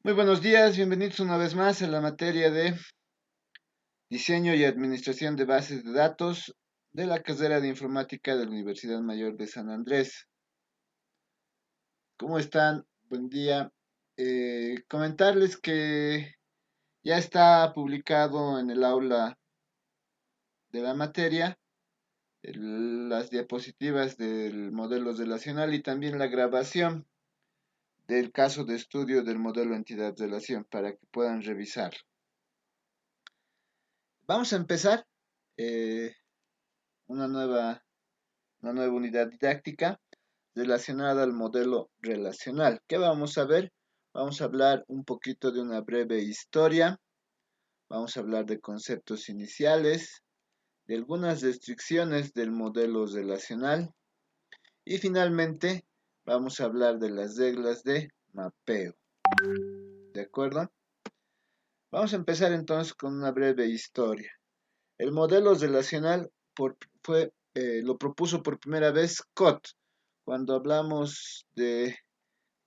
Muy buenos días, bienvenidos una vez más a la materia de diseño y administración de bases de datos de la carrera de informática de la Universidad Mayor de San Andrés. ¿Cómo están? Buen día. Comentarles que ya está publicado en el aula de la materia las diapositivas del modelo relacional y también la grabación del caso de estudio del modelo entidad-relación para que puedan revisar. Vamos a empezar eh, una nueva, una nueva unidad didáctica relacionada al modelo relacional. ¿Qué vamos a ver? Vamos a hablar un poquito de una breve historia, vamos a hablar de conceptos iniciales, de algunas restricciones del modelo relacional y finalmente vamos a hablar de las reglas de mapeo. ¿De acuerdo? Vamos a empezar entonces con una breve historia. El modelo relacional lo propuso por primera vez Cott. Cuando hablamos de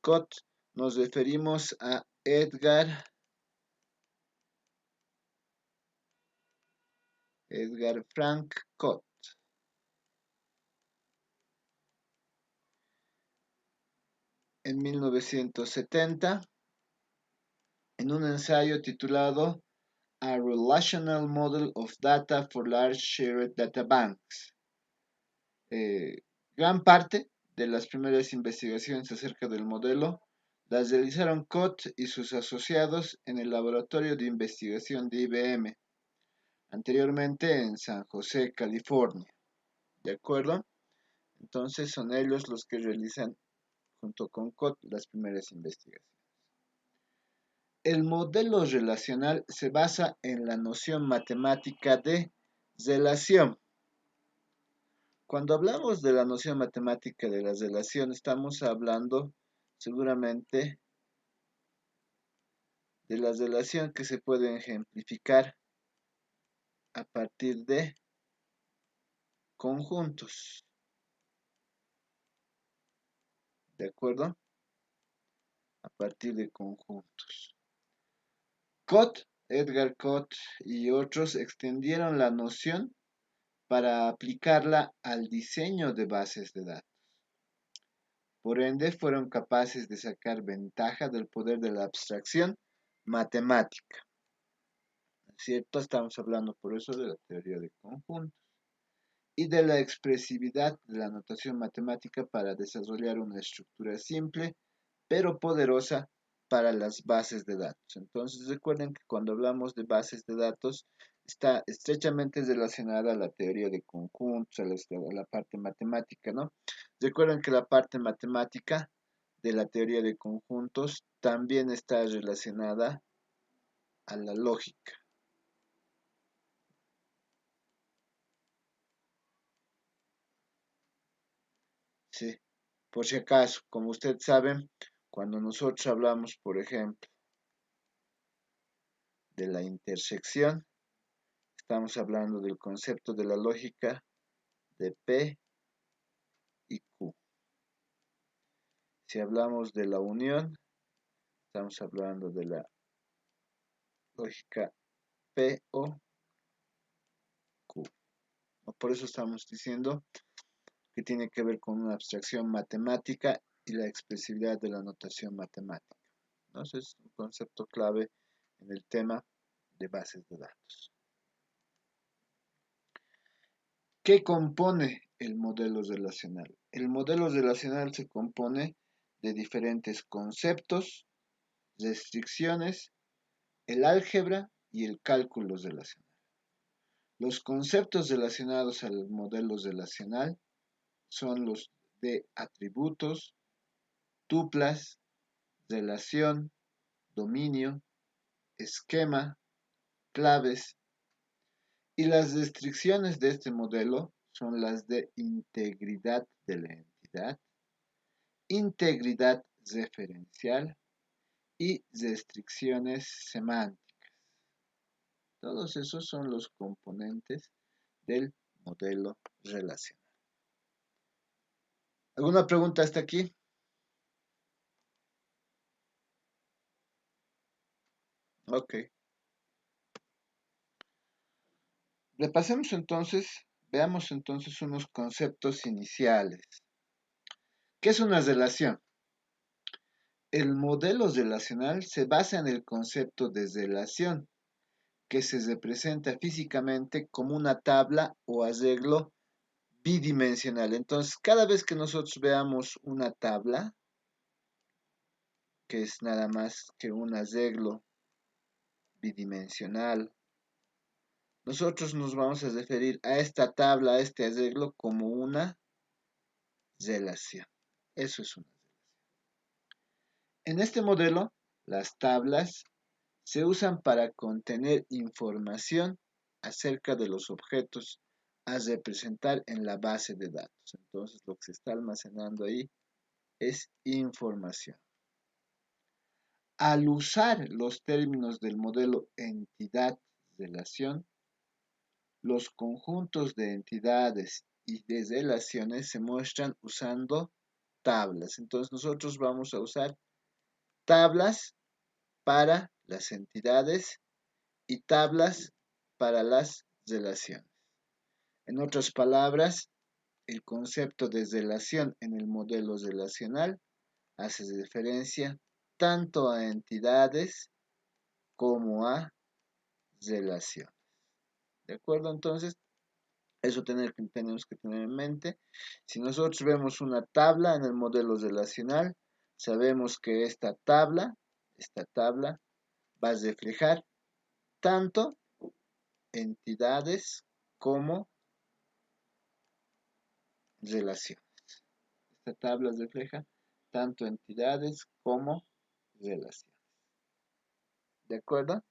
Cott, nos referimos a Edgar Frank Cott. En 1970, en un ensayo titulado A Relational Model of Data for Large Shared Databanks. Eh, Gran parte de las primeras investigaciones acerca del modelo las realizaron Cott y sus asociados en el Laboratorio de Investigación de IBM, anteriormente en San José, California. ¿De acuerdo? Entonces son ellos los que realizan junto con Cott las primeras investigaciones. El modelo relacional se basa en la noción matemática de relación. Cuando hablamos de la noción matemática de la relación, estamos hablando seguramente de la relación que se puede ejemplificar a partir de conjuntos. ¿De acuerdo? A partir de conjuntos. Cott, Edgar Cott y otros extendieron la noción para aplicarla al diseño de bases de datos. Por ende, fueron capaces de sacar ventaja del poder de la abstracción matemática. ¿Cierto? Estamos hablando por eso de la teoría de conjuntos y de la expresividad de la notación matemática para desarrollar una estructura simple pero poderosa para las bases de datos. Entonces recuerden que cuando hablamos de bases de datos está estrechamente relacionada a la teoría de conjuntos, a la parte matemática, ¿no? Recuerden que la parte matemática de la teoría de conjuntos también está relacionada a la lógica. Sí, por si acaso, como ustedes saben, cuando nosotros hablamos, por ejemplo, de la intersección, estamos hablando del concepto de la lógica de P y Q. Si hablamos de la unión, estamos hablando de la lógica P o Q. Por eso estamos diciendo que tiene que ver con una abstracción matemática y la expresividad de la notación matemática. Entonces, es un concepto clave en el tema de bases de datos. ¿Qué compone el modelo relacional? El modelo relacional se compone de diferentes conceptos, restricciones, el álgebra y el cálculo relacional. Los conceptos relacionados al modelo relacional son los de atributos, tuplas, relación, dominio, esquema, claves, y las restricciones de este modelo son las de integridad de la entidad, integridad referencial y restricciones semánticas. Todos esos son los componentes del modelo relacional. ¿Alguna pregunta hasta aquí? Ok. Repasemos entonces, veamos entonces unos conceptos iniciales. ¿Qué es una relación? El modelo relacional se basa en el concepto de relación, que se representa físicamente como una tabla o arreglo bidimensional. Entonces, cada vez que nosotros veamos una tabla, que es nada más que un arreglo bidimensional, nosotros nos vamos a referir a esta tabla, a este arreglo, como una relación. Eso es una relación. En este modelo, las tablas se usan para contener información acerca de los objetos a representar en la base de datos. Entonces, lo que se está almacenando ahí es información. Al usar los términos del modelo entidad-relación, los conjuntos de entidades y de relaciones se muestran usando tablas. Entonces, nosotros vamos a usar tablas para las entidades y tablas para las relaciones. En otras palabras, el concepto de relación en el modelo relacional hace referencia tanto a entidades como a relaciones. ¿De acuerdo? Entonces, eso tenemos que tener en mente. Si nosotros vemos una tabla en el modelo relacional, sabemos que esta tabla va a reflejar tanto entidades como relaciones. Esta tabla refleja tanto entidades como relaciones. ¿De acuerdo?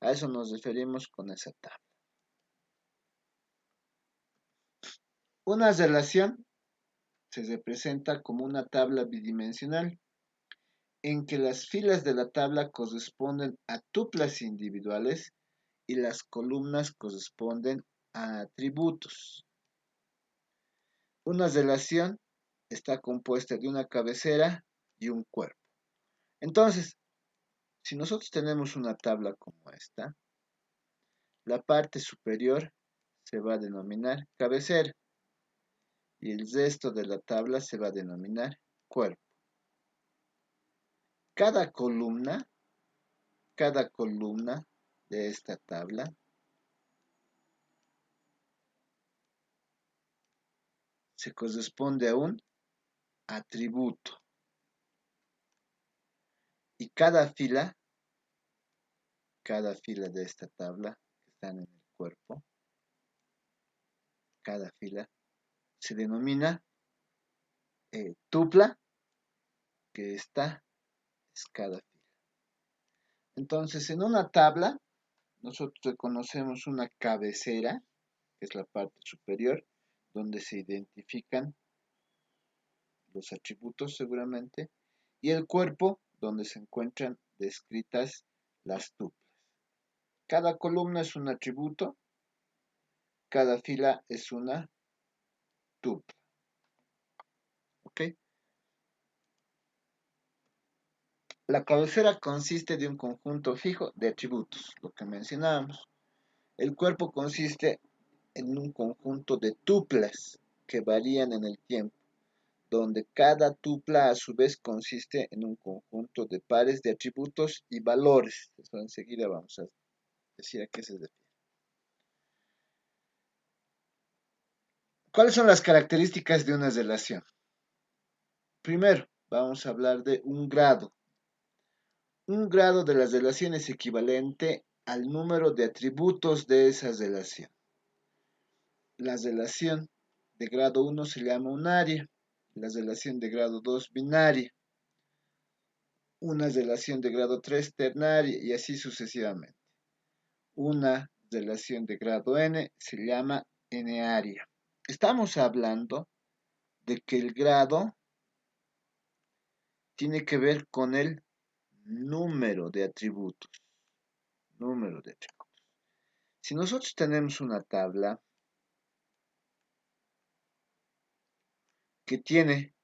A eso nos referimos con esa tabla. Una relación se representa como una tabla bidimensional en que las filas de la tabla corresponden a tuplas individuales y las columnas corresponden a atributos. Una relación está compuesta de una cabecera y un cuerpo. Entonces, si nosotros tenemos una tabla como esta, la parte superior se va a denominar cabecera y el resto de la tabla se va a denominar cuerpo. Cada columna, cada columna de esta tabla se corresponde a un atributo y cada fila de esta tabla que están en el cuerpo, cada fila se denomina tupla, que esta es cada fila. Entonces, en una tabla, nosotros reconocemos una cabecera, que es la parte superior, donde se identifican los atributos seguramente, y el cuerpo, donde se encuentran descritas las tuplas. Cada columna es un atributo, cada fila es una tupla. ¿Ok? La cabecera consiste de un conjunto fijo de atributos, lo que mencionábamos. El cuerpo consiste en un conjunto de tuplas que varían en el tiempo, donde cada tupla a su vez consiste en un conjunto de pares de atributos y valores. Eso enseguida vamos a decir a qué se refiere. ¿Cuáles son las características de una relación? Primero, vamos a hablar de un grado. Un grado de la relación es equivalente al número de atributos de esa relación. La relación de grado 1 se llama unaria, la relación de grado 2 binaria, una relación de grado 3 ternaria y así sucesivamente. Una relación de grado n se llama n-aria. Estamos hablando de que el grado tiene que ver con el número de atributos. Número de atributos. Si nosotros tenemos una tabla que tiene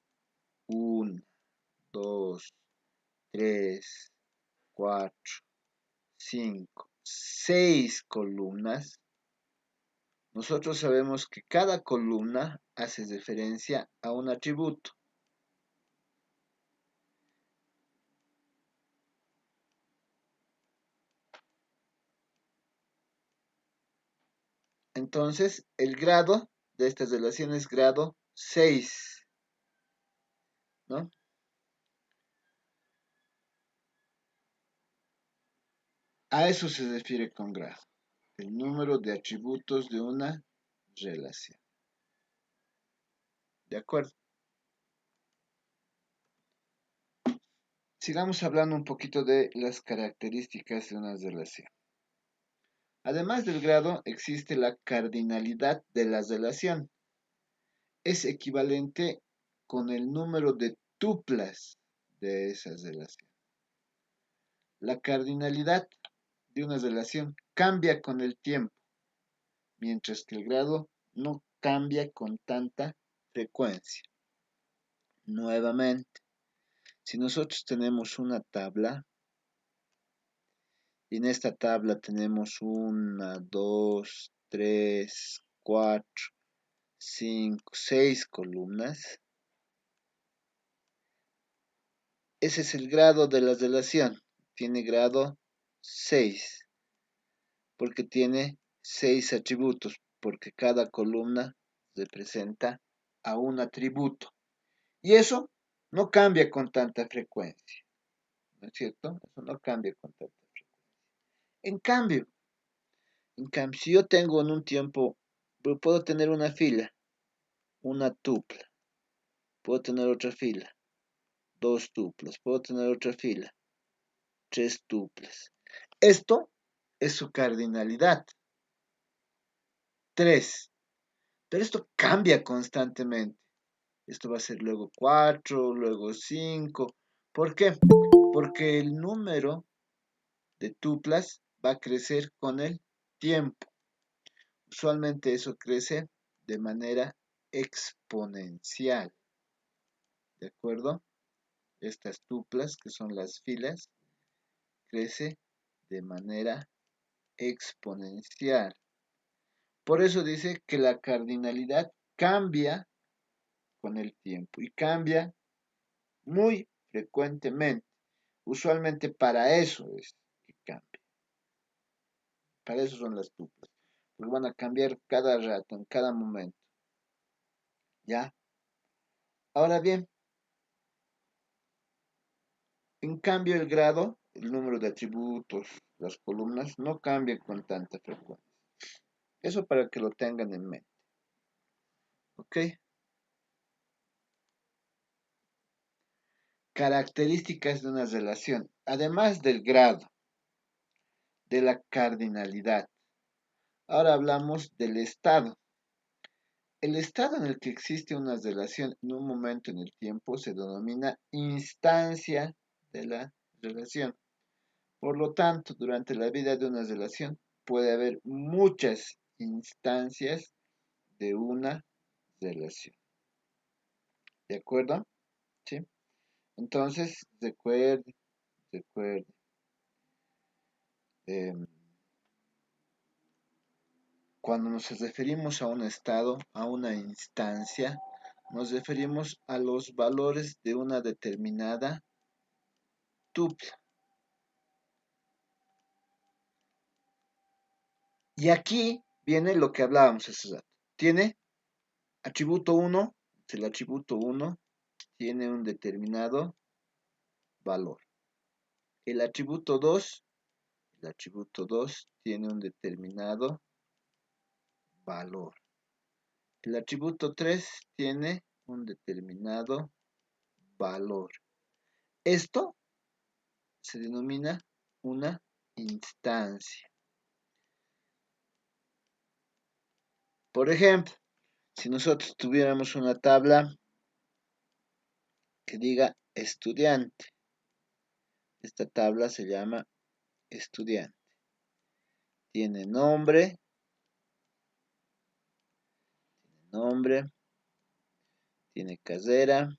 1, 2, 3, 4, 5, 6 columnas, nosotros sabemos que cada columna hace referencia a un atributo. Entonces, el grado de esta relación es grado 6, ¿no? A eso se refiere con grado, el número de atributos de una relación. ¿De acuerdo? Sigamos hablando un poquito de las características de una relación. Además del grado, existe la cardinalidad de la relación. Es equivalente con el número de tuplas de esa relación. La cardinalidad de una relación cambia con el tiempo, mientras que el grado no cambia con tanta frecuencia. Nuevamente, si nosotros tenemos una tabla, y en esta tabla tenemos 1, 2, 3, 4, 5, 6 columnas, ese es el grado de la relación. Tiene grado 6, porque tiene 6 atributos, porque cada columna representa a un atributo. Y eso no cambia con tanta frecuencia, ¿no es cierto? Eso no cambia con tanta frecuencia. En cambio, si yo tengo en un tiempo, puedo tener una fila, una tupla, puedo tener otra fila, dos tuplas, puedo tener otra fila, tres tuplas. Esto es su cardinalidad, 3. Pero esto cambia constantemente. Esto va a ser luego 4, luego 5. ¿Por qué? Porque el número de tuplas va a crecer con el tiempo. Usualmente eso crece de manera exponencial. ¿De acuerdo? Estas tuplas, que son las filas, crece de manera exponencial. Por eso dice que la cardinalidad cambia con el tiempo y cambia muy frecuentemente. Usualmente para eso es que cambia. Para eso son las tuplas. Porque van a cambiar cada rato, en cada momento. ¿Ya? Ahora bien, en cambio el grado, el número de atributos, las columnas, no cambian con tanta frecuencia. Eso para que lo tengan en mente. ¿Ok? Características de una relación. Además del grado, de la cardinalidad. Ahora hablamos del estado. El estado en el que existe una relación en un momento en el tiempo se denomina instancia de la relación. Por lo tanto, durante la vida de una relación puede haber muchas instancias de una relación. ¿De acuerdo? ¿Sí? Entonces, recuerde. eh, Cuando nos referimos a un estado, a una instancia, nos referimos a los valores de una determinada tupla. Y aquí viene lo que hablábamos hace rato. Tiene atributo 1, el atributo 1 tiene un determinado valor. El atributo 2, tiene un determinado valor. El atributo 3 tiene un determinado valor. Esto se denomina una instancia. Por ejemplo, si nosotros tuviéramos una tabla que diga estudiante, esta tabla se llama estudiante. Tiene nombre, tiene carrera,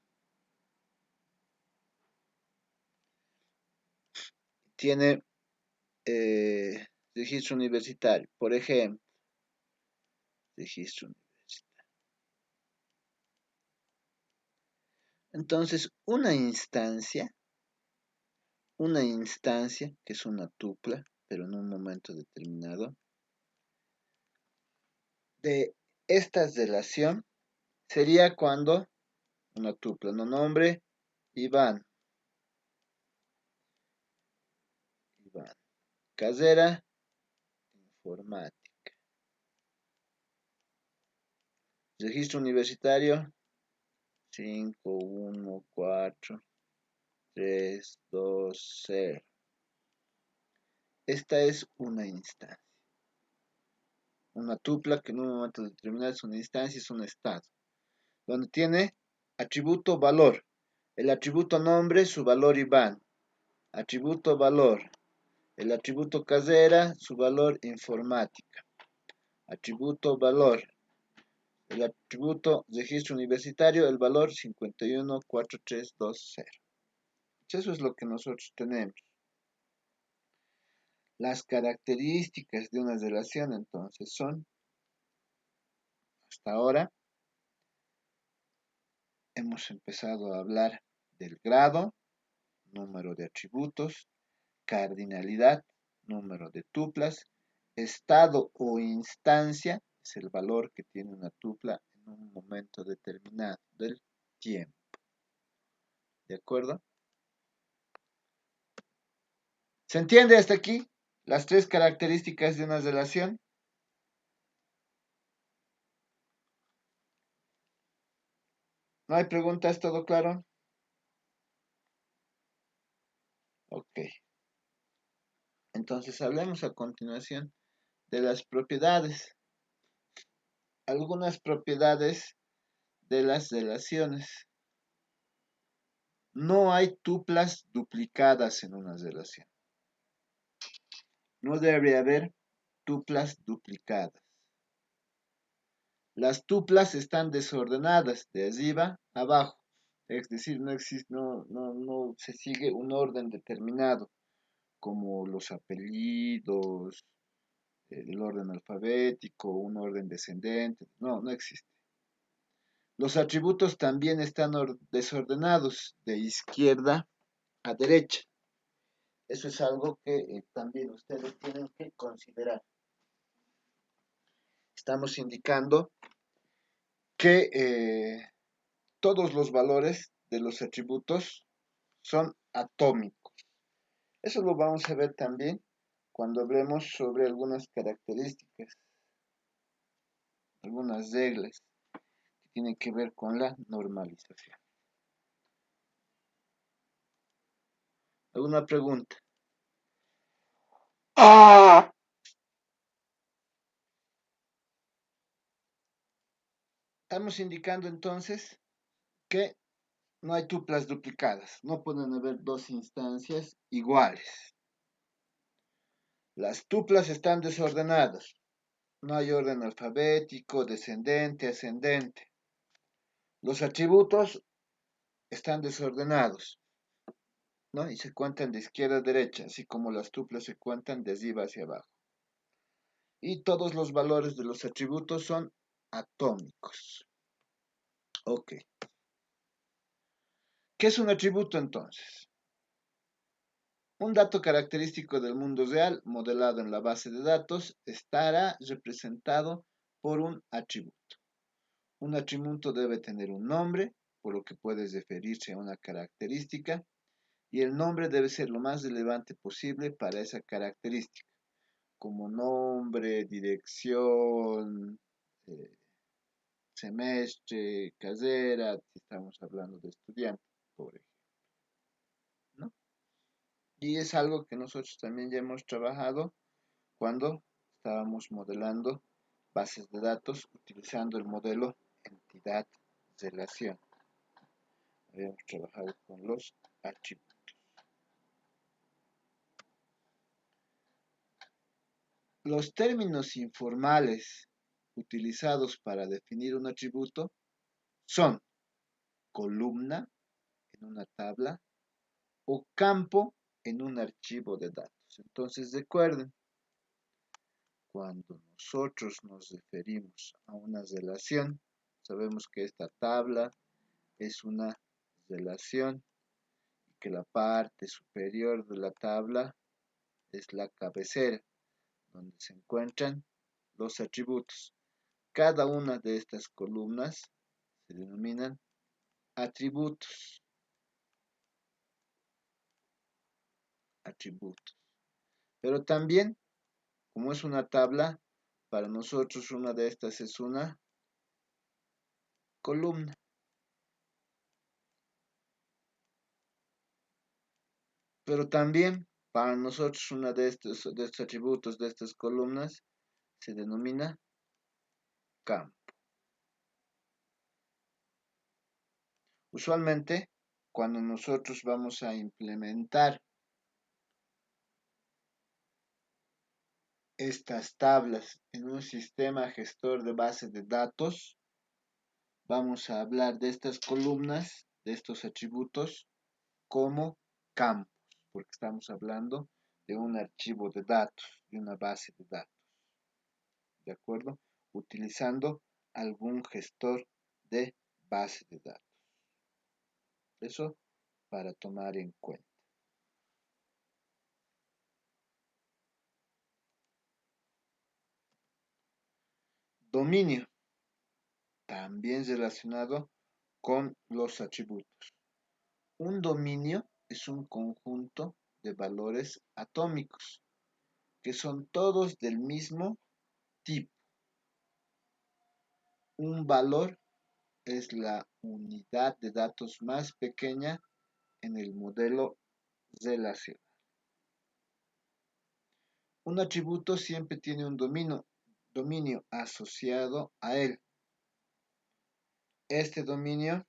tiene registro universitario, por ejemplo, registro universitario. Entonces, una instancia, que es una tupla, pero en un momento determinado, de esta relación sería cuando una tupla, no nombre, Iván, casera, informática, registro universitario, 5, 1, 4, 3, 2, 0. Esta es una instancia. Una tupla que en un momento determinado es una instancia, es un estado, donde tiene atributo valor. El atributo nombre, su valor Iván. Atributo valor. El atributo casera, su valor informática. Atributo valor. El atributo registro universitario, el valor 514320. Eso es lo que nosotros tenemos. Las características de una relación entonces son, hasta ahora, hemos empezado a hablar del grado, número de atributos, cardinalidad, número de tuplas, estado o instancia, es el valor que tiene una tupla en un momento determinado del tiempo. ¿De acuerdo? ¿Se entiende hasta aquí? Las tres características de una relación. ¿No hay preguntas? ¿Todo claro? Ok. Entonces hablemos a continuación de las propiedades. Algunas propiedades de las relaciones. No hay tuplas duplicadas en una relación. No debe haber tuplas duplicadas. Las tuplas están desordenadas de arriba a abajo. Es decir, no se sigue un orden determinado, como los apellidos, el orden alfabético, un orden descendente. No existe. Los atributos también están desordenados de izquierda a derecha. Eso es algo que también ustedes tienen que considerar. Estamos indicando que todos los valores de los atributos son atómicos. Eso lo vamos a ver también cuando hablemos sobre algunas características, algunas reglas que tienen que ver con la normalización. ¿Alguna pregunta? Estamos indicando entonces que no hay tuplas duplicadas, no pueden haber dos instancias iguales. Las tuplas están desordenadas, no hay orden alfabético, descendente, ascendente. Los atributos están desordenados, ¿no? Y se cuentan de izquierda a derecha, así como las tuplas se cuentan de arriba hacia abajo. Y todos los valores de los atributos son atómicos. Ok. ¿Qué es un atributo entonces? Un dato característico del mundo real, modelado en la base de datos, estará representado por un atributo. Un atributo debe tener un nombre, por lo que puede referirse a una característica, y el nombre debe ser lo más relevante posible para esa característica, como nombre, dirección, eh, semestre, carrera, si estamos hablando de estudiante, por ejemplo, ¿no? Y es algo que nosotros también ya hemos trabajado cuando estábamos modelando bases de datos utilizando el modelo entidad-relación. Habíamos trabajado con los atributos. Los términos informales utilizados para definir un atributo son columna en una tabla o campo en un archivo de datos. Entonces recuerden, cuando nosotros nos referimos a una relación, sabemos que esta tabla es una relación y que la parte superior de la tabla es la cabecera, donde se encuentran los atributos. Cada una de estas columnas se denominan atributos. Atributos. Pero también, como es una tabla, para nosotros una de estas es una columna. Pero también para nosotros una de estos atributos, de estas columnas, se denomina campo. Usualmente, cuando nosotros vamos a implementar estas tablas en un sistema gestor de base de datos, vamos a hablar de estas columnas, de estos atributos, como campos, porque estamos hablando de un archivo de datos, de una base de datos, ¿de acuerdo? Utilizando algún gestor de base de datos. Eso para tomar en cuenta. Dominio, también relacionado con los atributos. Un dominio es un conjunto de valores atómicos que son todos del mismo tipo. Un valor es la unidad de datos más pequeña en el modelo relacional. Un atributo siempre tiene un dominio asociado a él. Este dominio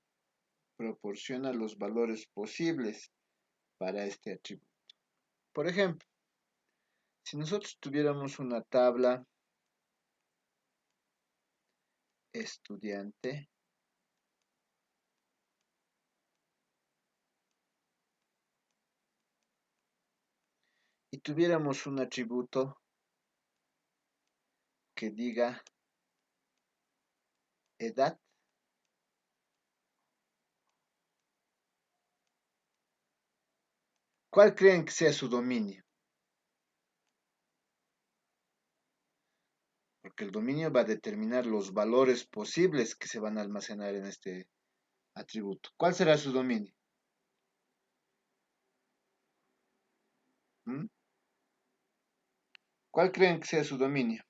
proporciona los valores posibles para este atributo. Por ejemplo, si nosotros tuviéramos una tabla estudiante, y tuviéramos un atributo que diga edad, ¿cuál creen que sea su dominio? Porque el dominio va a determinar los valores posibles que se van a almacenar en este atributo. ¿Cuál será su dominio? ¿Mm? ¿Cuál creen que sea su dominio?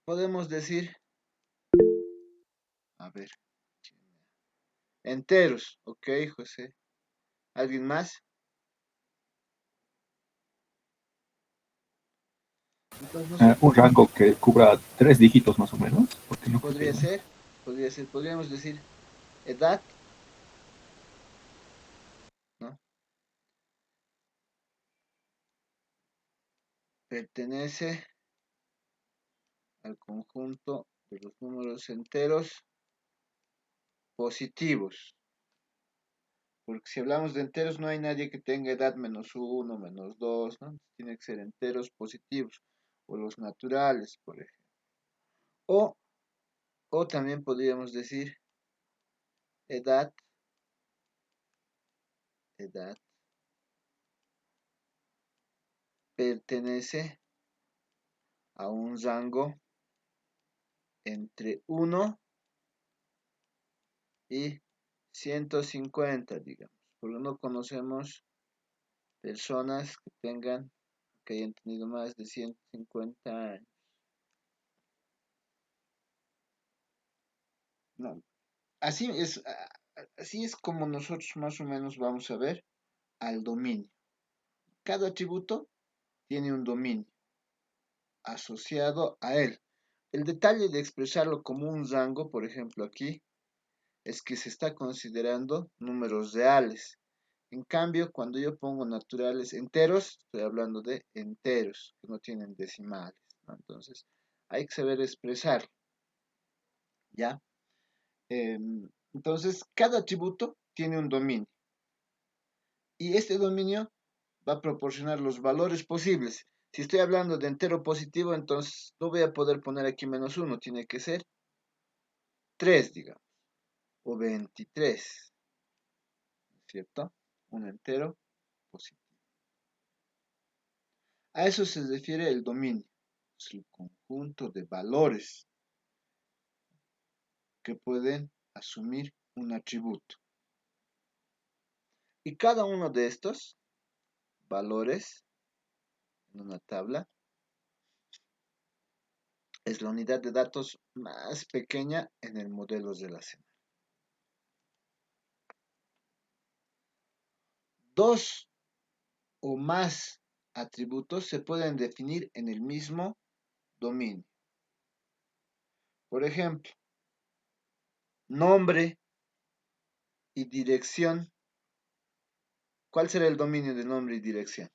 Podemos decir, a ver, enteros, ok, José. ¿Alguien más? Entonces, no sé, Un rango que cubra 3 dígitos más o menos, porque no creo que... podríamos decir edad, ¿no? Pertenece al conjunto de los números enteros positivos. Porque si hablamos de enteros, no hay nadie que tenga edad -1, -2, ¿no? Tiene que ser enteros positivos, o los naturales, por ejemplo. O, o también podríamos decir edad, edad, pertenece a un rango entre 1 y 150, digamos. Porque no conocemos personas que hayan tenido más de 150 años. No, así es como nosotros más o menos vamos a ver al dominio. Cada atributo tiene un dominio asociado a él. El detalle de expresarlo como un rango, por ejemplo aquí, es que se está considerando números reales. En cambio, cuando yo pongo naturales enteros, estoy hablando de enteros, que no tienen decimales, ¿no? Entonces, hay que saber expresar, ¿ya? Entonces, cada atributo tiene un dominio. Y este dominio va a proporcionar los valores posibles. Si estoy hablando de entero positivo, entonces no voy a poder poner aquí -1, tiene que ser 3, digamos, o 23, ¿cierto? Un entero positivo. A eso se refiere el dominio, es el conjunto de valores que pueden asumir un atributo. Y cada uno de estos valores en una tabla es la unidad de datos más pequeña en el modelo relacional. Dos o más atributos se pueden definir en el mismo dominio. Por ejemplo, nombre y dirección. ¿Cuál será el dominio de nombre y dirección?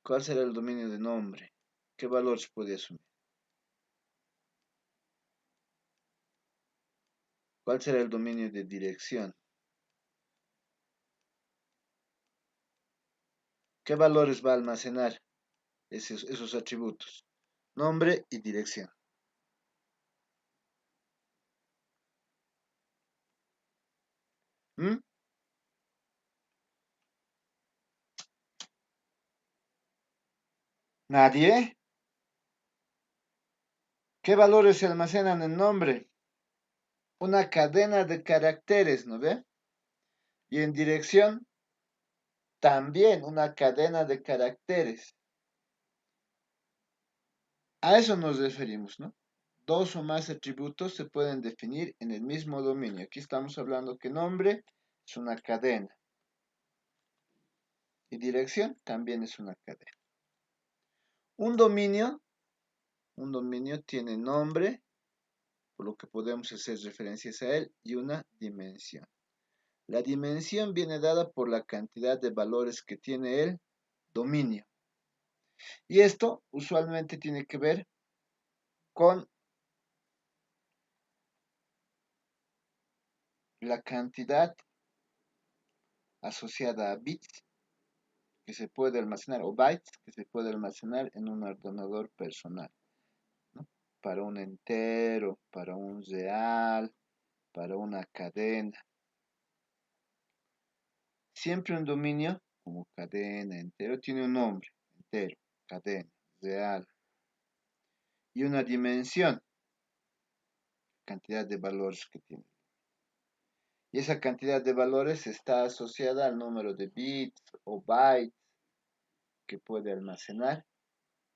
¿Cuál será el dominio de nombre? ¿Qué valor se puede asumir? ¿Cuál será el dominio de dirección? ¿Qué valores va a almacenar esos atributos? Nombre y dirección. ¿Mm? ¿Nadie? ¿Qué valores se almacenan en nombre? Una cadena de caracteres, ¿no ve? Y en dirección, también una cadena de caracteres. A eso nos referimos, ¿no? Dos o más atributos se pueden definir en el mismo dominio. Aquí estamos hablando que nombre es una cadena y dirección también es una cadena. Un dominio, un dominio tiene nombre, por lo que podemos hacer referencias a él, y una dimensión. La dimensión viene dada por la cantidad de valores que tiene el dominio. Y esto usualmente tiene que ver con la cantidad asociada a bits que se puede almacenar o bytes que se puede almacenar en un ordenador personal, ¿no? Para un entero, para un real, para una cadena. Siempre un dominio como cadena, entero, tiene un nombre, entero, cadena, real, y una dimensión, cantidad de valores que tiene. Y esa cantidad de valores está asociada al número de bits o bytes que puede almacenar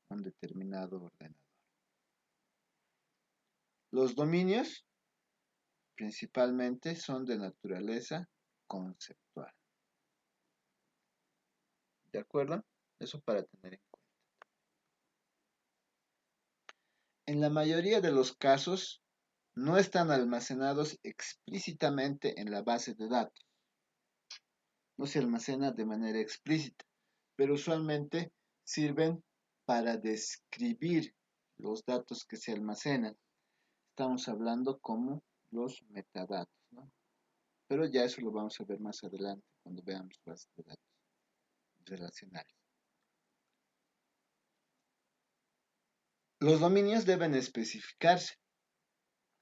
un determinado ordenador. Los dominios principalmente son de naturaleza conceptual. ¿De acuerdo? Eso para tener en cuenta. En la mayoría de los casos, no están almacenados explícitamente en la base de datos. No se almacena de manera explícita, pero usualmente sirven para describir los datos que se almacenan. Estamos hablando como los metadatos, ¿no? Pero ya eso lo vamos a ver más adelante cuando veamos bases de datos relacionales. Los dominios deben especificarse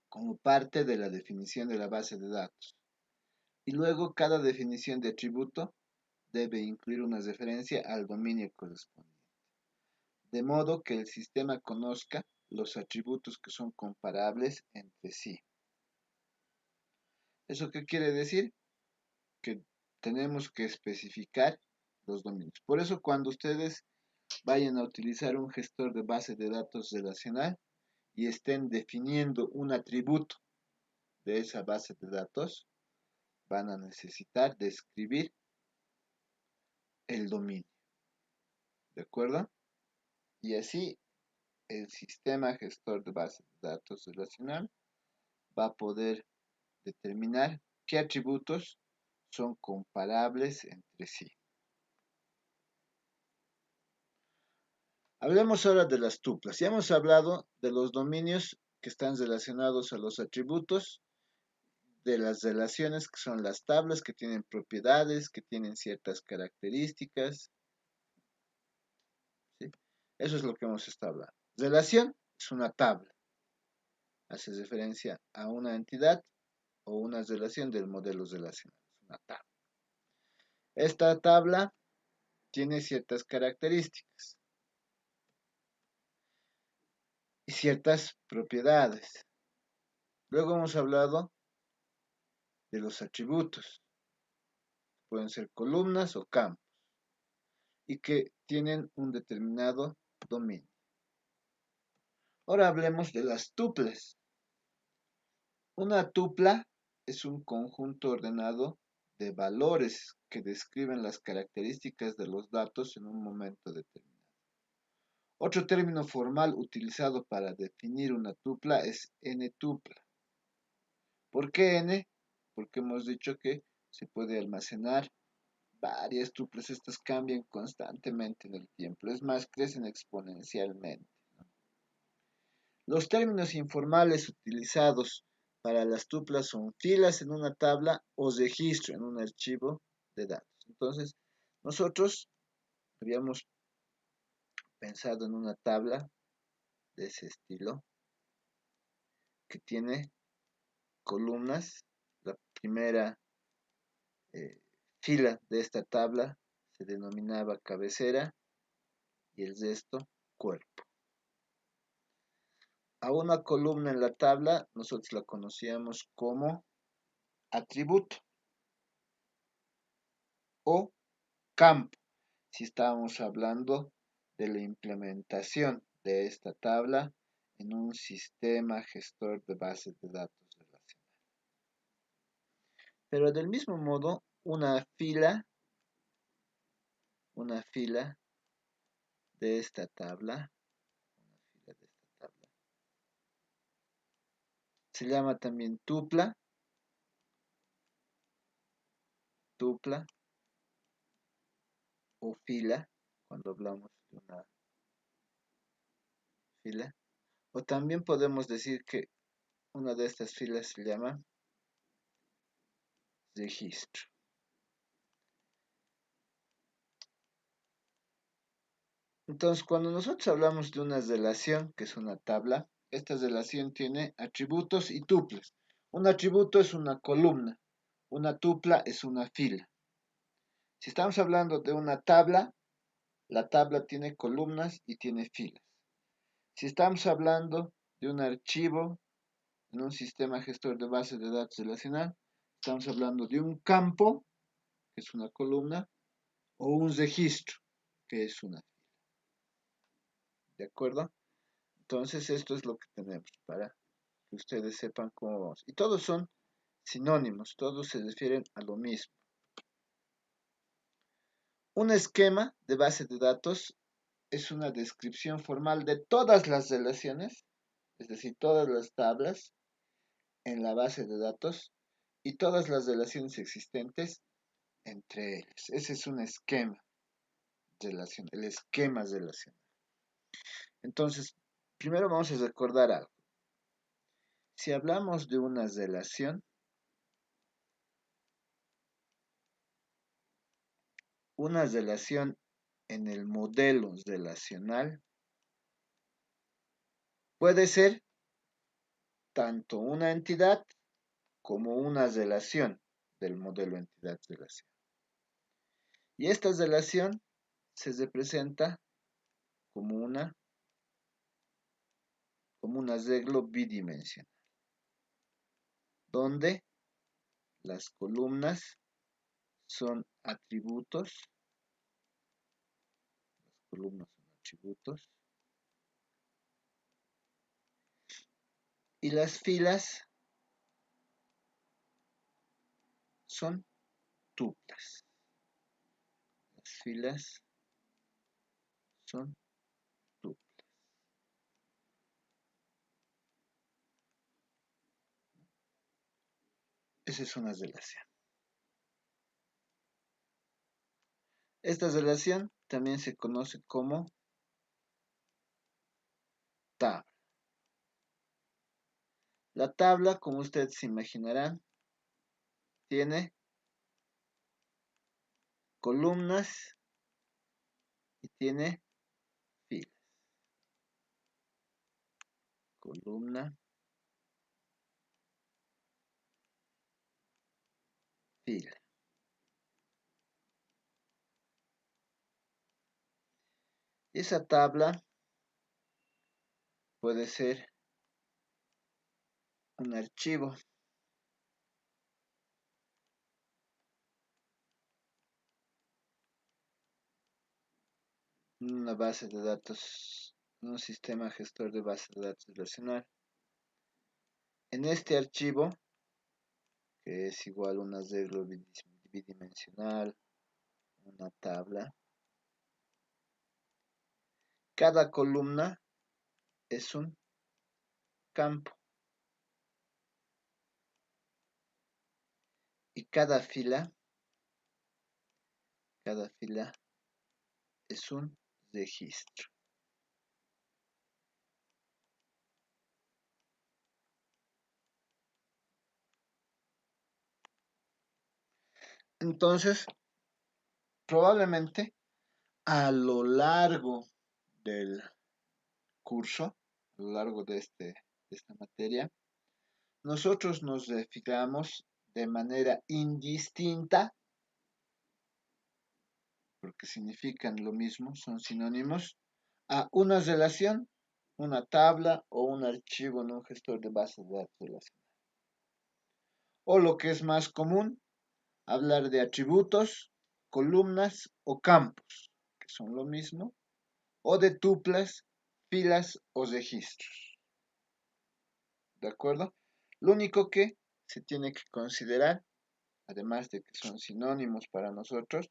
como parte de la definición de la base de datos. Y luego cada definición de atributo debe incluir una referencia al dominio correspondiente. De modo que el sistema conozca los atributos que son comparables entre sí. ¿Eso qué quiere decir? Que tenemos que especificar los dominios. Por eso cuando ustedes vayan a utilizar un gestor de base de datos relacional y estén definiendo un atributo de esa base de datos, van a necesitar describir el dominio. ¿De acuerdo? Y así el sistema gestor de base de datos relacional va a poder determinar qué atributos son comparables entre sí. Hablemos ahora de las tuplas. Ya hemos hablado de los dominios que están relacionados a los atributos, de las relaciones que son las tablas, que tienen propiedades, que tienen ciertas características. ¿Sí? Eso es lo que hemos estado hablando. Relación es una tabla. Hace referencia a una entidad o una relación del modelo relacional. Es una tabla. Esta tabla tiene ciertas características y ciertas propiedades. Luego hemos hablado de los atributos. Pueden ser columnas o campos y que tienen un determinado dominio. Ahora hablemos de las tuplas. Una tupla es un conjunto ordenado de valores que describen las características de los datos en un momento determinado. Otro término formal utilizado para definir una tupla es n-tupla. ¿Por qué n? Porque hemos dicho que se puede almacenar varias tuplas. Estas cambian constantemente en el tiempo. Es más, crecen exponencialmente. Los términos informales utilizados para las tuplas son filas en una tabla o registro en un archivo de datos. Entonces, nosotros habíamos pensado en una tabla de ese estilo que tiene columnas. La primera fila de esta tabla se denominaba cabecera y el resto cuerpo. A una columna en la tabla nosotros la conocíamos como atributo o campo, si estábamos hablando de la implementación de esta tabla en un sistema gestor de bases de datos relacional. Pero del mismo modo, una fila de esta tabla, se llama también tupla o fila, cuando hablamos de una fila. O también podemos decir que una de estas filas se llama registro. Entonces, cuando nosotros hablamos de una relación, que es una tabla, esta relación tiene atributos y tuplas. Un atributo es una columna, una tupla es una fila. Si estamos hablando de una tabla, la tabla tiene columnas y tiene filas. Si estamos hablando de un archivo en un sistema gestor de bases de datos relacional, estamos hablando de un campo, que es una columna, o un registro, que es una fila. ¿De acuerdo? Entonces, esto es lo que tenemos para que ustedes sepan cómo vamos. Y todos son sinónimos, todos se refieren a lo mismo. Un esquema de base de datos es una descripción formal de todas las relaciones, es decir, todas las tablas en la base de datos y todas las relaciones existentes entre ellas. Ese es un esquema relacional, el esquema relacional. Entonces, primero vamos a recordar algo. Si hablamos de una relación en el modelo relacional puede ser tanto una entidad como una relación del modelo entidad-relación. Y esta relación se representa como un arreglo bidimensional, donde las columnas son atributos, y las filas son tuplas. Las filas son tuplas. Esa es una relación. Esta relación también se conoce como tabla. La tabla, como ustedes se imaginarán, tiene columnas y tiene filas. Columna, fila. Esa tabla puede ser un archivo, una base de datos, un sistema gestor de base de datos relacional. En este archivo, que es igual a un arreglo bidimensional, una tabla, cada columna es un campo y cada fila es un registro. Entonces, probablemente a lo largo del curso, a lo largo de esta materia, nosotros nos referamos de manera indistinta, porque significan lo mismo, son sinónimos, a una relación, una tabla o un archivo en un gestor de bases de datos relacional. O lo que es más común, hablar de atributos, columnas o campos, que son lo mismo, o de tuplas, filas o registros. ¿De acuerdo? Lo único que se tiene que considerar, además de que son sinónimos para nosotros,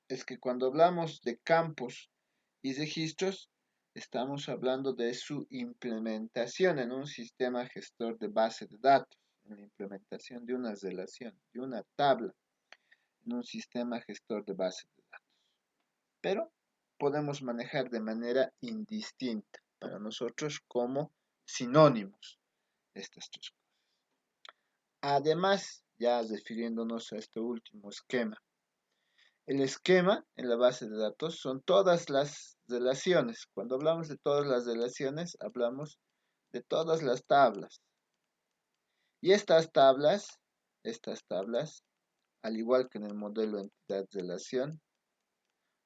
es que cuando hablamos de campos y registros, estamos hablando de su implementación en un sistema gestor de base de datos, en la implementación de una relación, de una tabla, en un sistema gestor de base de datos. Pero podemos manejar de manera indistinta para nosotros como sinónimos estas tres cosas. Además, ya refiriéndonos a este último esquema, el esquema en la base de datos son todas las relaciones. Cuando hablamos de todas las relaciones, hablamos de todas las tablas. Y estas tablas, al igual que en el modelo entidad-relación,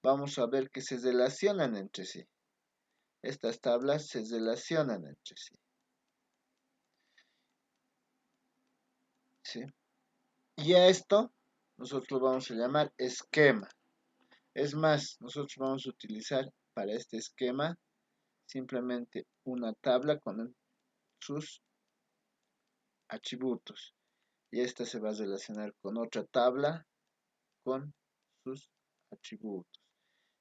vamos a ver que se relacionan entre sí. Estas tablas se relacionan entre sí. ¿Sí? Y a esto nosotros lo vamos a llamar esquema. Es más, nosotros vamos a utilizar para este esquema simplemente una tabla con sus atributos. Y esta se va a relacionar con otra tabla con sus atributos.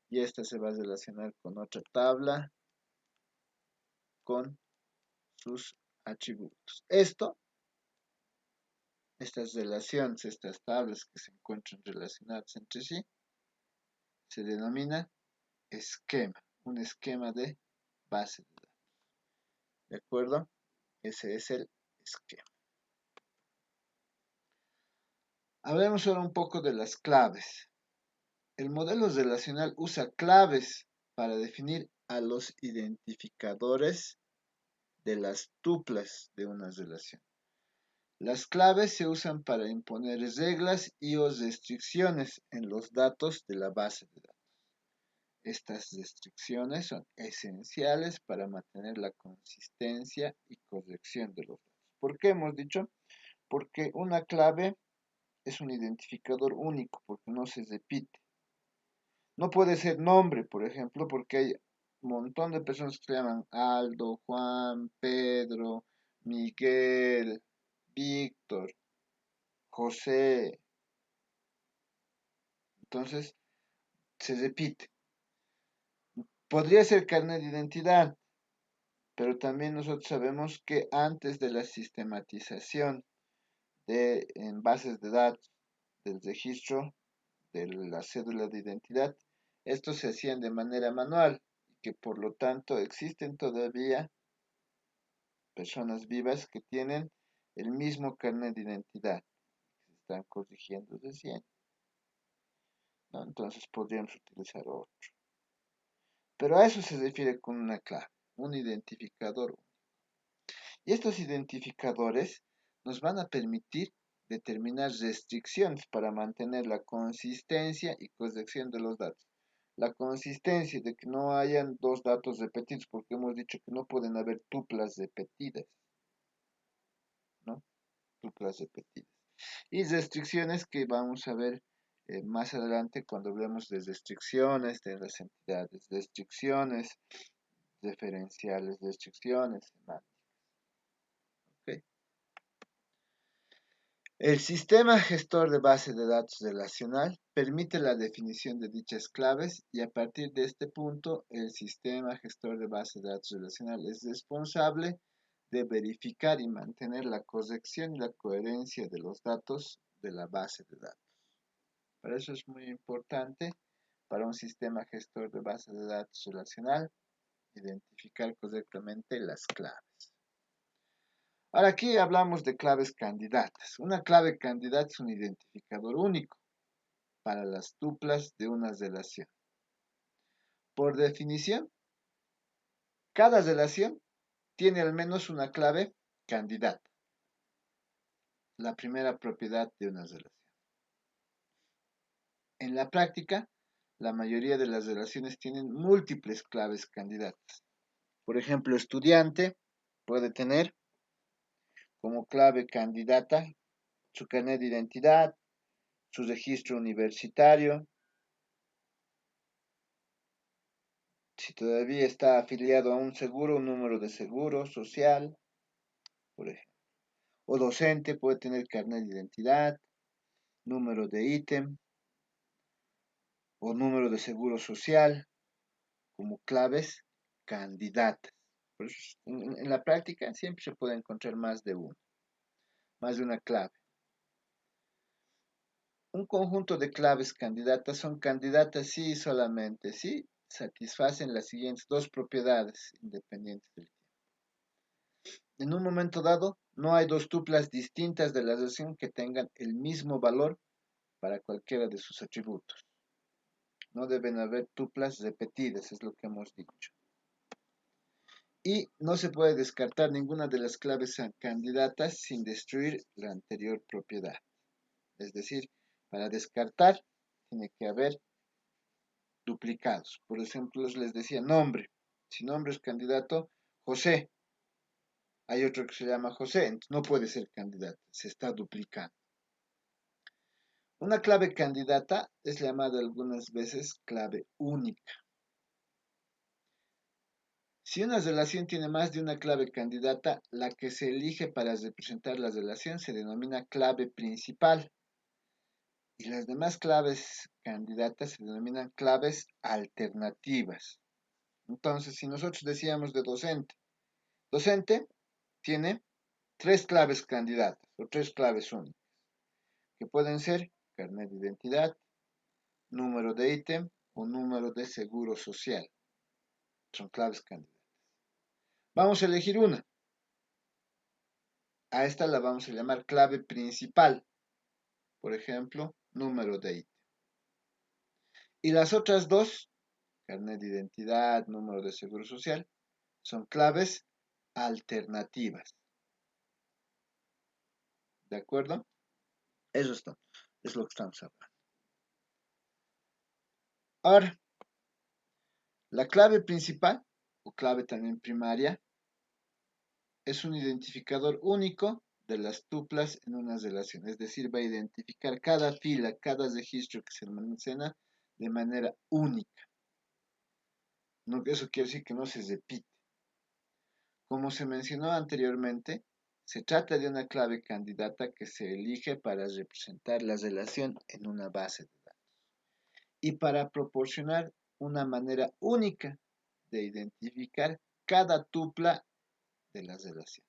Y esta se va a relacionar con otra tabla con sus atributos. Estas relaciones, estas tablas que se encuentran relacionadas entre sí, se denomina esquema, un esquema de base de datos. ¿De acuerdo? Ese es el esquema. Hablemos ahora un poco de las claves. El modelo relacional usa claves para definir a los identificadores de las tuplas de una relación. Las claves se usan para imponer reglas y o restricciones en los datos de la base de datos. Estas restricciones son esenciales para mantener la consistencia y corrección de los datos. ¿Por qué hemos dicho? Porque una clave es un identificador único, porque no se repite. No puede ser nombre, por ejemplo, porque hay un montón de personas que se llaman Aldo, Juan, Pedro, Miguel, Víctor, José. Entonces, se repite. Podría ser carnet de identidad, pero también nosotros sabemos que antes de la sistematización en bases de datos del registro de la cédula de identidad, estos se hacían de manera manual. que por lo tanto existen todavía personas vivas que tienen el mismo carnet de identidad, se están corrigiendo recién, ¿no? Entonces podríamos utilizar otro. Pero a eso se refiere con una clave, un identificador. Y estos identificadores nos van a permitir determinar restricciones para mantener la consistencia y corrección de los datos. La consistencia de que no hayan dos datos repetidos, porque hemos dicho que no pueden haber tuplas repetidas, ¿no? Tuplas repetidas. Y restricciones que vamos a ver más adelante cuando hablemos de restricciones de las entidades, restricciones referenciales, restricciones semánticas. ¿Ok? El sistema gestor de base de datos relacional permite la definición de dichas claves y a partir de este punto el sistema gestor de base de datos relacional es responsable de verificar y mantener la corrección y la coherencia de los datos de la base de datos. Para eso es muy importante para un sistema gestor de base de datos relacional identificar correctamente las claves. Ahora aquí hablamos de claves candidatas. Una clave candidata es un identificador único para las tuplas de una relación. Por definición, cada relación tiene al menos una clave candidata, la primera propiedad de una relación. En la práctica, la mayoría de las relaciones tienen múltiples claves candidatas. Por ejemplo, estudiante puede tener como clave candidata su carnet de identidad, su registro universitario, si todavía está afiliado a un seguro, un número de seguro social, por ejemplo. O docente puede tener carnet de identidad, número de ítem o número de seguro social como claves candidatas. Por eso, en la práctica siempre se puede encontrar más de uno, más de una clave. Un conjunto de claves candidatas son candidatas sí y solamente si satisfacen las siguientes dos propiedades independientes del tiempo. En un momento dado, no hay dos tuplas distintas de la relación que tengan el mismo valor para cualquiera de sus atributos. No deben haber tuplas repetidas, es lo que hemos dicho. Y no se puede descartar ninguna de las claves candidatas sin destruir la anterior propiedad. Es decir, para descartar tiene que haber duplicados. Por ejemplo, les decía nombre. Si nombre es candidato, José. Hay otro que se llama José, entonces no puede ser candidato, se está duplicando. Una clave candidata es llamada algunas veces clave única. Si una relación tiene más de una clave candidata, la que se elige para representar la relación se denomina clave principal y las demás claves candidatas se denominan claves alternativas. Entonces, si nosotros decíamos de docente tiene tres claves candidatas o tres claves únicas, que pueden ser carnet de identidad, número de ítem o número de seguro social. Son claves candidatas. Vamos a elegir una. A esta la vamos a llamar clave principal. Por ejemplo, número de ítem. Y las otras dos, carnet de identidad, número de seguro social, son claves alternativas. ¿De acuerdo? Eso es lo que estamos hablando. Ahora, la clave principal, o clave también primaria, es un identificador único de las tuplas en una relación. Es decir, va a identificar cada fila, cada registro que se almacena de manera única. No, eso quiere decir que no se repite. Como se mencionó anteriormente, se trata de una clave candidata que se elige para representar la relación en una base de datos y para proporcionar una manera única de identificar cada tupla de la relación.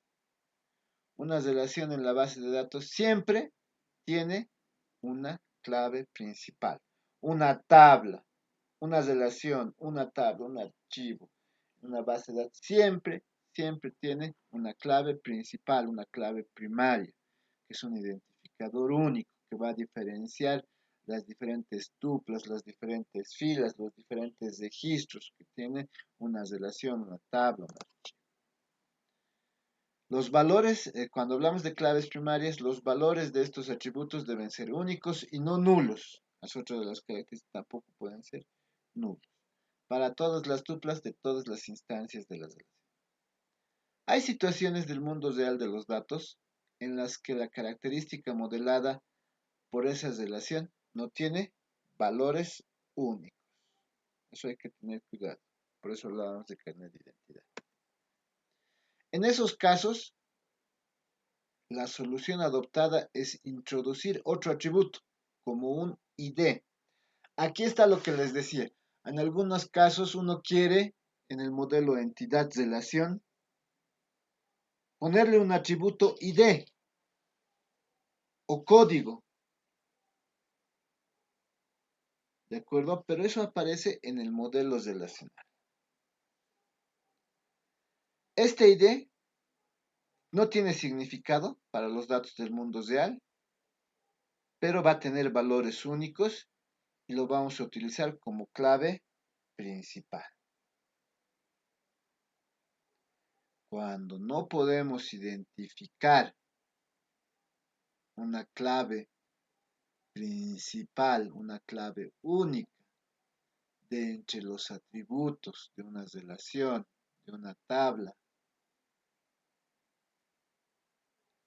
Una relación en la base de datos siempre tiene una clave principal, una tabla. una relación, una tabla, un archivo, una base de datos, siempre tiene una clave principal, una clave primaria, que es un identificador único que va a diferenciar las diferentes tuplas, las diferentes filas, los diferentes registros que tiene una relación, una tabla, un archivo. Los valores, cuando hablamos de claves primarias, los valores de estos atributos deben ser únicos y no nulos. Las otras de las características tampoco pueden ser nulos. Para todas las tuplas de todas las instancias de la relación. Hay situaciones del mundo real de los datos en las que la característica modelada por esa relación no tiene valores únicos. Eso hay que tener cuidado. Por eso hablábamos de carnet de identidad. En esos casos, la solución adoptada es introducir otro atributo, como un ID. Aquí está lo que les decía. En algunos casos uno quiere, en el modelo entidad-relación, ponerle un atributo ID o código, ¿de acuerdo? Pero eso aparece en el modelo relacional. Este ID no tiene significado para los datos del mundo real, pero va a tener valores únicos y lo vamos a utilizar como clave principal. Cuando no podemos identificar una clave principal, una clave única de entre los atributos de una relación, de una tabla,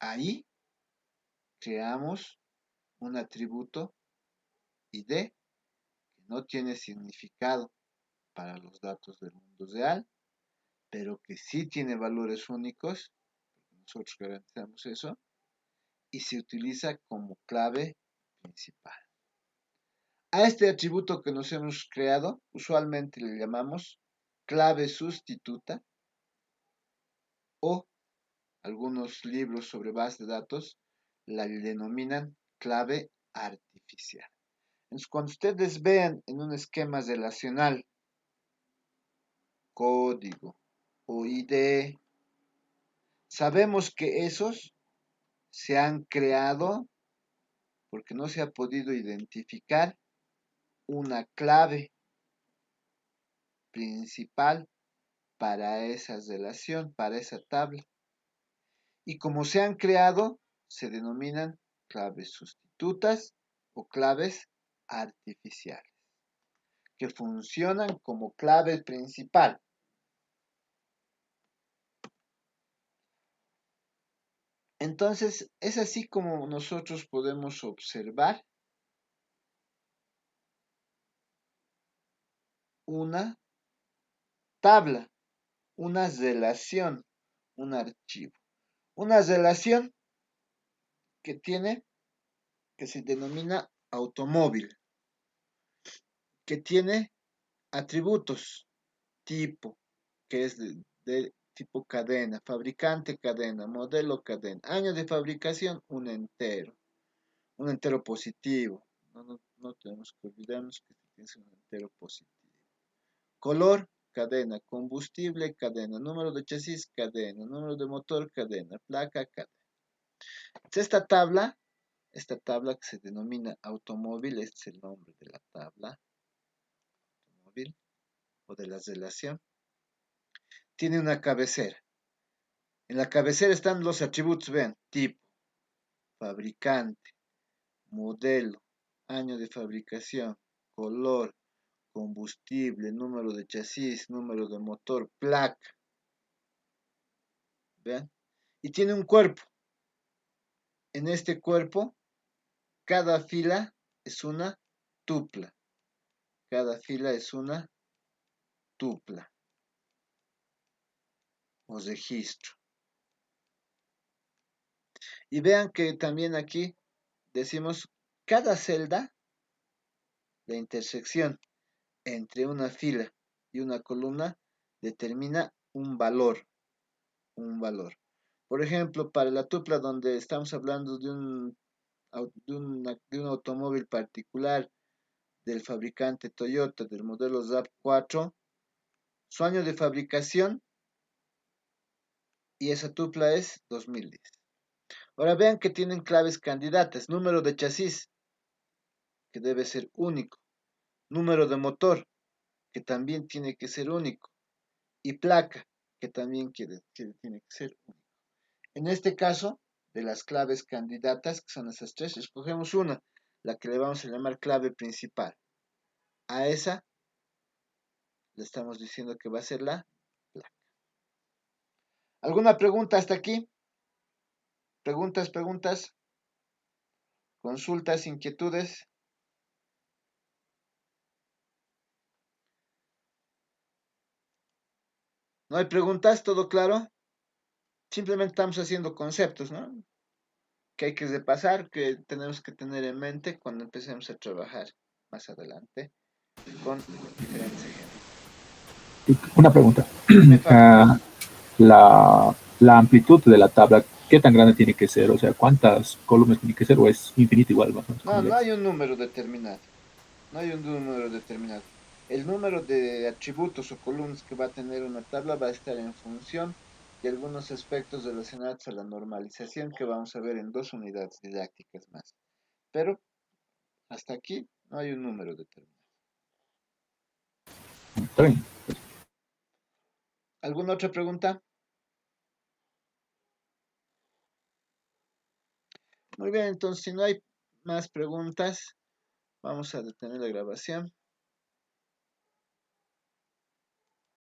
ahí creamos un atributo ID que no tiene significado para los datos del mundo real, pero que sí tiene valores únicos, nosotros garantizamos eso, y se utiliza como clave principal. A este atributo que nos hemos creado, usualmente le llamamos clave sustituta o algunos libros sobre base de datos la denominan clave artificial. Entonces, cuando ustedes vean en un esquema relacional código o ID, sabemos que esos se han creado porque no se ha podido identificar una clave principal para esa relación, para esa tabla. Y como se han creado, se denominan claves sustitutas o claves artificiales, que funcionan como clave principal. Entonces, es así como nosotros podemos observar una tabla, una relación, un archivo. Una relación que tiene, que se denomina automóvil, que tiene atributos, tipo, que es de tipo cadena, fabricante cadena, modelo cadena, año de fabricación, un entero positivo. No tenemos que olvidarnos que es un entero positivo. Color, cadena, combustible, cadena, número de chasis, cadena, número de motor, cadena, placa, cadena. Esta tabla que se denomina automóvil, este es el nombre de la tabla, automóvil o de la relación, tiene una cabecera. En la cabecera están los atributos, vean, tipo, fabricante, modelo, año de fabricación, color, combustible, número de chasis, número de motor, placa. ¿Vean? Y tiene un cuerpo. En este cuerpo, cada fila es una tupla. Cada fila es una tupla o registro. Y vean que también aquí decimos cada celda, la intersección entre una fila y una columna determina un valor, un valor. Por ejemplo, para la tupla donde estamos hablando de un automóvil particular del fabricante Toyota del modelo ZAP4, su año de fabricación, y esa tupla es 2010. Ahora vean que tienen claves candidatas, número de chasis, que debe ser único, número de motor, que también tiene que ser único, y placa, que también tiene que ser único. En este caso, de las claves candidatas, que son esas tres, escogemos una, la que le vamos a llamar clave principal. A esa le estamos diciendo que va a ser la placa. ¿Alguna pregunta hasta aquí? Preguntas, consultas, inquietudes. ¿No hay preguntas? ¿Todo claro? Simplemente estamos haciendo conceptos, ¿no? Que hay que repasar, que tenemos que tener en mente cuando empecemos a trabajar más adelante con diferentes ejemplos. Una pregunta. Dime, Facu. Ah, la amplitud de la tabla, ¿qué tan grande tiene que ser? O sea, ¿cuántas columnas tiene que ser? ¿O es infinito igual, más o menos, No, como no le hay un número determinado. No hay un número determinado. El número de atributos o columnas que va a tener una tabla va a estar en función de algunos aspectos relacionados a la normalización que vamos a ver en 2 unidades didácticas más. Pero hasta aquí no hay un número determinado. Está bien. ¿Alguna otra pregunta? Muy bien, entonces si no hay más preguntas, vamos a detener la grabación.